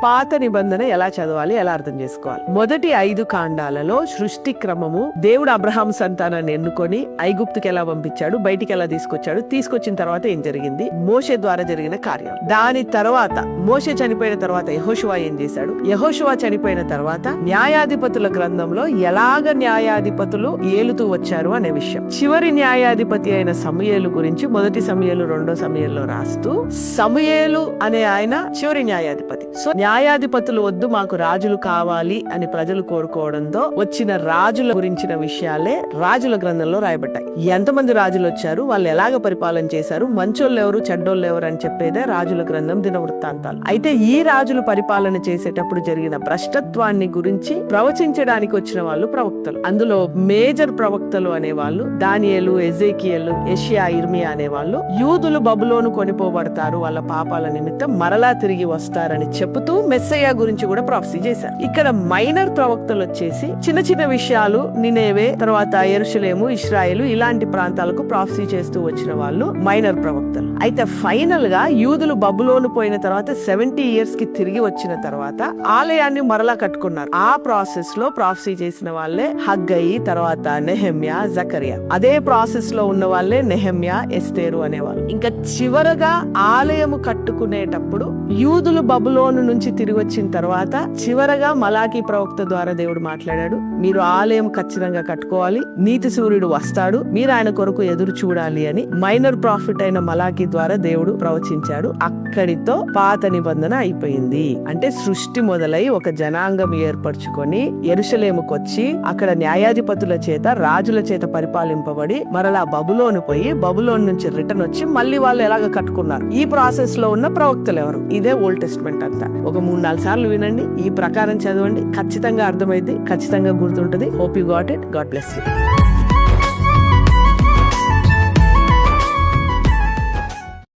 పాత నిబంధన ఎలా చదవాలి, ఎలా అర్థం చేసుకోవాలి? మొదటి 5 కాండాలలో సృష్టి క్రమము, దేవుడు అబ్రహాం సంతానాన్ని ఎన్నుకొని ఐగుప్తుకి ఎలా పంపించాడు, బయటికి ఎలా తీసుకొచ్చాడు, తీసుకొచ్చిన తర్వాత ఏం జరిగింది, మోషే ద్వారా జరిగిన కార్యం. దాని తర్వాత మోషే చనిపోయిన తర్వాత యెహోషువ ఏం చేశాడు, యెహోషువ చనిపోయిన తర్వాత న్యాయాధిపతుల గ్రంథంలో ఎలాగ న్యాయాధిపతులు ఏలుతూ వచ్చారు అనే విషయం. చివరి న్యాయాధిపతి అయిన సమూయేలు గురించి మొదటి సమూయేలు, రెండో సమూయేలులో రాస్తూ, సమూయేలు అనే ఆయన చివరి న్యాయాధిపతి. సో న్యాయాధిపతులు వద్దు, మాకు రాజులు కావాలి అని ప్రజలు కోరుకోవడంతో వచ్చిన రాజుల గురించిన విషయాలే రాజుల గ్రంథంలో రాయబడ్డాయి. ఎంతమంది రాజులు వచ్చారు, వాళ్ళు ఎలాగ పరిపాలన చేశారు, మంచోళ్ళు ఎవరు, చెడ్డోళ్ళు ఎవరు అని చెప్పేదే రాజుల గ్రంథం, దినవృత్తాంతాలు. అయితే ఈ రాజులు పరిపాలన చేసేటప్పుడు జరిగిన భ్రష్టత్వాన్ని గురించి ప్రవచించడానికి వచ్చిన వాళ్ళు ప్రవక్తలు. అందులో మేజర్ ప్రవక్తలు అనేవాళ్ళు దానియేలు, ఎజేకియేలు, యెషయా, ఇర్మియా అనేవాళ్ళు యూదులు బబులోను కొనిపోబడతారు, వాళ్ళ పాపాల నిమిత్తం మరలా తిరిగి వస్తారని చెబుతూ మెస్సయ్య గురించి కూడా ప్రాఫెసీ చేశారు. ఇక్కడ మైనర్ ప్రవక్తలు వచ్చేసి చిన్న చిన్న విషయాలు, నినేవే, తర్వాత యెరూషలేము, ఇశ్రాయేలు ఇలాంటి ప్రాంతాలకు ప్రాఫెసీ చేస్తూ వచ్చిన వాళ్ళు మైనర్ ప్రవక్తలు. అయితే ఫైనల్ గా యూదులు బబులోను పోయిన తర్వాత 70 years కి తిరిగి వచ్చిన తర్వాత ఆలయాన్ని మరలా కట్టుకున్నారు. ఆ ప్రాసెస్ లో ప్రాఫెసీ చేసిన వాళ్ళే హగ్గయి, తర్వాత నెహెమ్యా, జకరియా. అదే ప్రాసెస్ లో ఉన్న వాళ్ళే నెహెమ్యా, ఎస్తేరు అనేవాళ్ళు. ఇంకా చివరగా ఆలయము కట్టుకునేటప్పుడు యూదులు బబులోను నుంచి తిరిగి వచ్చిన తర్వాత చివరగా మలాకీ ప్రవక్త ద్వారా దేవుడు మాట్లాడాడు, మీరు ఆలయం ఖచ్చితంగా కట్టుకోవాలి, నీతి సూర్యుడు వస్తాడు, మీరు ఆయన కొరకు ఎదురు చూడాలి అని మైనర్ ప్రాఫిట్ అయిన మలాకీ ద్వారా దేవుడు ప్రవచించాడు. అక్కడితో పాత నిబంధన అయిపోయింది. అంటే సృష్టి మొదలై ఒక జనాంగం ఏర్పరచుకొని యెరూషలేముకు వచ్చి అక్కడ న్యాయాధిపతుల చేత, రాజుల చేత పరిపాలింపబడి మరలా బబులోను పోయి బబులోను నుంచి రిటర్న్ వచ్చి మళ్ళీ వాళ్ళు ఎలాగ కట్టుకున్నారు. ఈ ప్రాసెస్ లో ఉన్న ప్రవక్తలు ఎవరు? ఇదే ఓల్డ్ టెస్ట్మెంట్ అంతా. ఒక 3-4 సార్లు వినండి, ఈ ప్రకారం చదవండి, ఖచ్చితంగా అర్థమైంది, ఖచ్చితంగా గుర్తుంటది. Hope you got it. God bless you.